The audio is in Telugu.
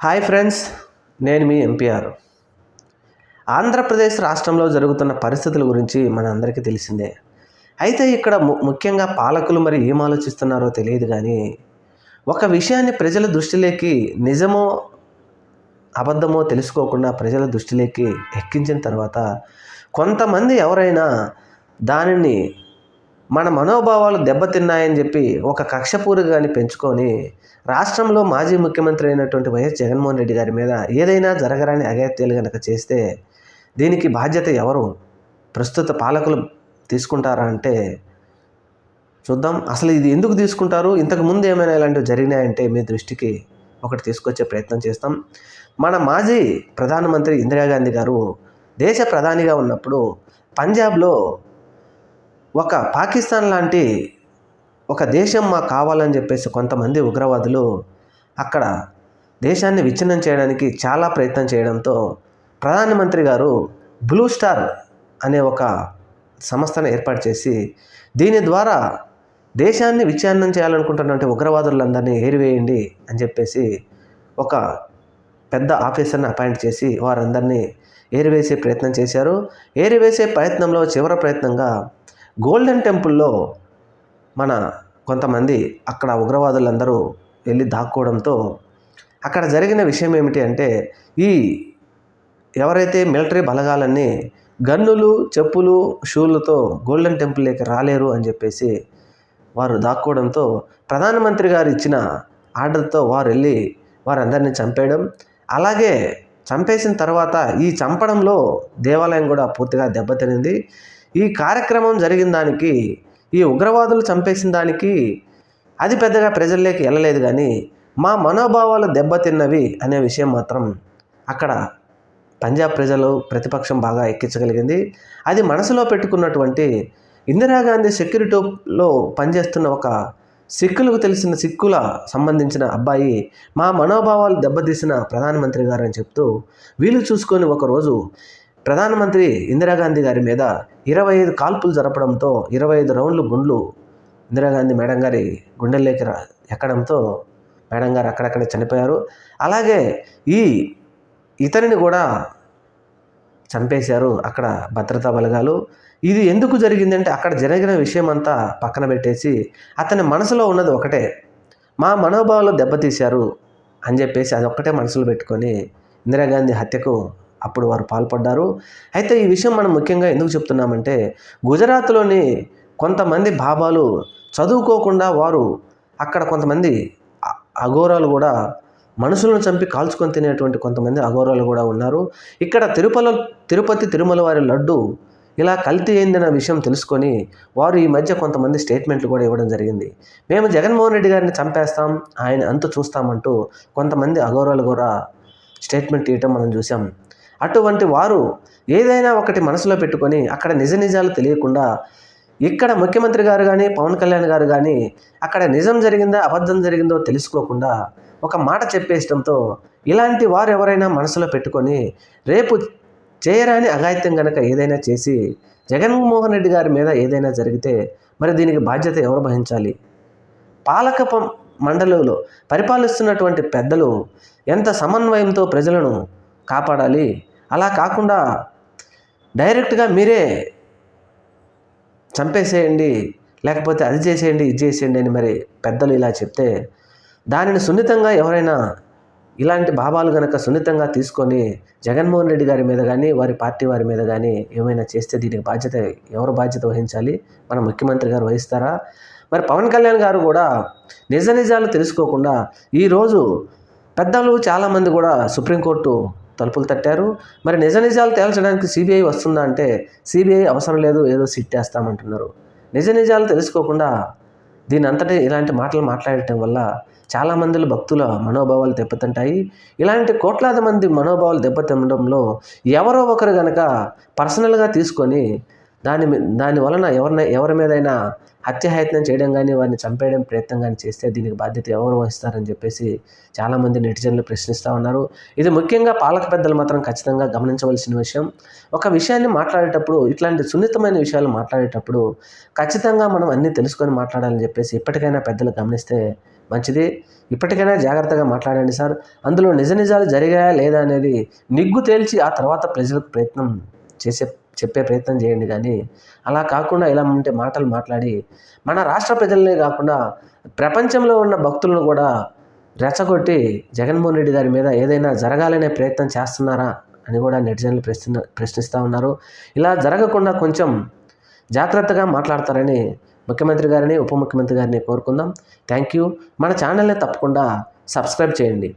హాయ్ ఫ్రెండ్స్, నేను మీ ఎంపీఆర్. ఆంధ్రప్రదేశ్ రాష్ట్రంలో జరుగుతున్న పరిస్థితుల గురించి మన అందరికీ తెలిసిందే. అయితే ఇక్కడ ముఖ్యంగా పాలకులు మరి ఏం ఆలోచిస్తున్నారో తెలియదు కానీ ఒక విషయాన్ని ప్రజల దృష్టిలోకి నిజమో అబద్ధమో తెలుసుకోకుండా ప్రజల దృష్టిలోకి ఎక్కించిన తర్వాత కొంతమంది ఎవరైనా దానిని మన మనోభావాలు దెబ్బతిన్నాయని చెప్పి ఒక కక్షపూరిగాన్ని పెంచుకొని రాష్ట్రంలో మాజీ ముఖ్యమంత్రి అయినటువంటి వైఎస్ జగన్మోహన్ రెడ్డి గారి మీద ఏదైనా జరగరాని అఘాయిత్యాలు కనుక చేస్తే దీనికి బాధ్యత ఎవరు ప్రస్తుత పాలకులు తీసుకుంటారా అంటే చూద్దాం. అసలు ఇది ఎందుకు తీసుకుంటారు, ఇంతకుముందు ఏమైనా ఇలాంటివి జరిగినాయంటే మీ దృష్టికి ఒకటి తీసుకొచ్చే ప్రయత్నం చేస్తాం. మన మాజీ ప్రధానమంత్రి ఇందిరాగాంధీ గారు దేశ ప్రధానిగా ఉన్నప్పుడు పంజాబ్లో ఒక పాకిస్తాన్ లాంటి ఒక దేశం మాకు కావాలని చెప్పేసి కొంతమంది ఉగ్రవాదులు అక్కడ దేశాన్ని విచ్ఛిన్నం చేయడానికి చాలా ప్రయత్నం చేయడంతో ప్రధానమంత్రి గారు బ్లూ స్టార్ అనే ఒక సంస్థను ఏర్పాటు చేసి దీని ద్వారా దేశాన్ని విచ్ఛిన్నం చేయాలనుకుంటున్నటువంటి ఉగ్రవాదులందరినీ ఏరివేయండి అని చెప్పేసి ఒక పెద్ద ఆఫీసర్ని అపాయింట్ చేసి వారందరినీ ఏరివేసే ప్రయత్నం చేశారు. ఏరివేసే ప్రయత్నంలో చివరి ప్రయత్నంగా గోల్డెన్ టెంపుల్లో మన కొంతమంది అక్కడ ఉగ్రవాదులందరూ వెళ్ళి దాక్కోవడంతో అక్కడ జరిగిన విషయం ఏమిటి అంటే ఈ ఎవరైతే మిలిటరీ బలగాలన్నీ గన్నులు, చెప్పులు, షూలతో గోల్డెన్ టెంపుల్లోకి రాలేరు అని చెప్పేసి వారు దాక్కోవడంతో ప్రధానమంత్రి గారు ఇచ్చిన ఆర్డర్తో వారు వెళ్ళి వారందరినీ చంపేయడం, అలాగే చంపేసిన తర్వాత ఈ చంపడంలో దేవాలయం కూడా పూర్తిగా దెబ్బతినింది. ఈ కార్యక్రమం జరిగిన దానికి, ఈ ఉగ్రవాదులు చంపేసిన దానికి అది పెద్దగా ప్రజల్లోకి వెళ్ళలేదు కానీ మా మనోభావాలు దెబ్బతిన్నవి అనే విషయం మాత్రం అక్కడ పంజాబ్ ప్రజలు ప్రతిపక్షం బాగా ఎక్కించగలిగింది. అది మనసులో పెట్టుకున్నటువంటి ఇందిరాగాంధీ సెక్యూరిటీలో పనిచేస్తున్న ఒక సిక్కులకు తెలిసిన సిక్కుల సంబంధించిన అబ్బాయి మా మనోభావాలు దెబ్బతీసిన ప్రధానమంత్రి గారు అని చెప్తూ వీలు చూసుకొని ఒకరోజు ప్రధానమంత్రి ఇందిరాగాంధీ గారి మీద 25 కాల్పులు జరపడంతో 25 రౌండ్లు గుండ్లు ఇందిరాగాంధీ మేడం గారి గుండెల్లోకి ఎక్కడంతో మేడం గారు అక్కడక్కడే చనిపోయారు. అలాగే ఇతనిని కూడా చంపేశారు అక్కడ భద్రతా బలగాలు. ఇది ఎందుకు జరిగిందంటే అక్కడ జరిగిన విషయం అంతా పక్కన పెట్టేసి అతని మనసులో ఉన్నది ఒకటే, మా మనోభావాలు దెబ్బతీశారు అని చెప్పేసి అది ఒక్కటే మనసులో పెట్టుకొని ఇందిరాగాంధీ హత్యకు అప్పుడు వారు పాల్పడ్డారు. అయితే ఈ విషయం మనం ముఖ్యంగా ఎందుకు చెప్తున్నామంటే గుజరాత్లోని కొంతమంది బాబాలు చదువుకోకుండా వారు అక్కడ కొంతమంది అఘోరాలు కూడా మనుషులను చంపి కాల్చుకొని తినేటువంటి కొంతమంది అఘోరాలు కూడా ఉన్నారు. ఇక్కడ తిరుపతి తిరుమల వారి లడ్డు ఇలా కల్తీ అయిందన్న విషయం తెలుసుకొని వారు ఈ మధ్య కొంతమంది స్టేట్మెంట్లు కూడా ఇవ్వడం జరిగింది. మేము జగన్మోహన్ రెడ్డి గారిని చంపేస్తాం, ఆయన అంతు చూస్తామంటూ కొంతమంది అఘోరాలు కూడా స్టేట్మెంట్ ఇవ్వటం మనం చూసాం. అటువంటి వారు ఏదైనా ఒకటి మనసులో పెట్టుకొని అక్కడ నిజ నిజాలు తెలియకుండా ఇక్కడ ముఖ్యమంత్రి గారు కానీ పవన్ కళ్యాణ్ గారు కానీ అక్కడ నిజం జరిగిందా అబద్ధం జరిగిందో తెలుసుకోకుండా ఒక మాట చెప్పేయడంతో ఇలాంటి వారు ఎవరైనా మనసులో పెట్టుకొని రేపు చేయరాని అఘాయిత్యం కనుక ఏదైనా చేసి జగన్మోహన్ రెడ్డి గారి మీద ఏదైనా జరిగితే మరి దీనికి బాధ్యత ఎవరు వహించాలి? పాలక మండలిలో పరిపాలిస్తున్నటువంటి పెద్దలు ఎంత సమన్వయంతో ప్రజలను కాపాడాలి. అలా కాకుండా డైరెక్ట్గా మీరే చంపేసేయండి, లేకపోతే అది చేసేయండి, ఇది చేసేయండి అని మరి పెద్దలు ఇలా చెప్తే దానిని సున్నితంగా ఎవరైనా ఇలాంటి భావాలు కనుక సున్నితంగా తీసుకొని జగన్మోహన్ రెడ్డి గారి మీద కానీ వారి పార్టీ వారి మీద కానీ ఏమైనా చేస్తే దీనికి ఎవరు బాధ్యత వహించాలి? మన ముఖ్యమంత్రి గారు వహిస్తారా? మరి పవన్ కళ్యాణ్ గారు కూడా నిజ నిజాలు తెలుసుకోకుండా ఈరోజు పెద్దలు చాలామంది కూడా సుప్రీంకోర్టు తలుపులు తట్టారు. మరి నిజ నిజాలు తేల్చడానికి సిబిఐ వస్తుందా అంటే సిబిఐ అవసరం లేదు, ఏదో సిట్ వేస్తామంటున్నారు. నిజ నిజాలు తెలుసుకోకుండా దీని అంతటి ఇలాంటి మాటలు మాట్లాడటం వల్ల చాలామంది భక్తుల మనోభావాలు దెబ్బతింటాయి. ఇలాంటి కోట్లాది మంది మనోభావాలు దెబ్బతినడంలో ఎవరో ఒకరు కనుక పర్సనల్గా తీసుకొని దాని వలన ఎవరి మీదైనా హత్యాయత్నం చేయడం కానీ వారిని చంపేయడం ప్రయత్నం కానీ చేస్తే దీనికి బాధ్యత ఎవరు వహిస్తారని చెప్పేసి చాలామంది నెటిజన్లు ప్రశ్నిస్తూ ఉన్నారు. ఇది ముఖ్యంగా పాలక పెద్దలు మాత్రం ఖచ్చితంగా గమనించవలసిన విషయం. ఒక విషయాన్ని మాట్లాడేటప్పుడు ఇట్లాంటి సున్నితమైన విషయాలు మాట్లాడేటప్పుడు ఖచ్చితంగా మనం అన్నీ తెలుసుకొని మాట్లాడాలని చెప్పేసి ఇప్పటికైనా పెద్దలు గమనిస్తే మంచిది. ఇప్పటికైనా జాగ్రత్తగా మాట్లాడండి సార్. అందులో నిజాలు జరిగాయా లేదా అనేది నిగ్గు తేల్చి ఆ తర్వాత ప్రజలకు చెప్పే ప్రయత్నం చేయండి. కానీ అలా కాకుండా ఇలా ఉంటే మాటలు మాట్లాడి మన రాష్ట్ర ప్రజలనే కాకుండా ప్రపంచంలో ఉన్న భక్తులను కూడా రెచ్చగొట్టి జగన్మోహన్ రెడ్డి గారి మీద ఏదైనా జరగాలనే ప్రయత్నం చేస్తున్నారా అని కూడా నెటిజన్లు ప్రశ్నిస్తూ ఉన్నారు. ఇలా జరగకుండా కొంచెం జాగ్రత్తగా మాట్లాడతారని ముఖ్యమంత్రి గారిని, ఉప ముఖ్యమంత్రి గారిని కోరుకుందాం. Thank you. మన ఛానల్ని తప్పకుండా సబ్స్క్రైబ్ చేయండి.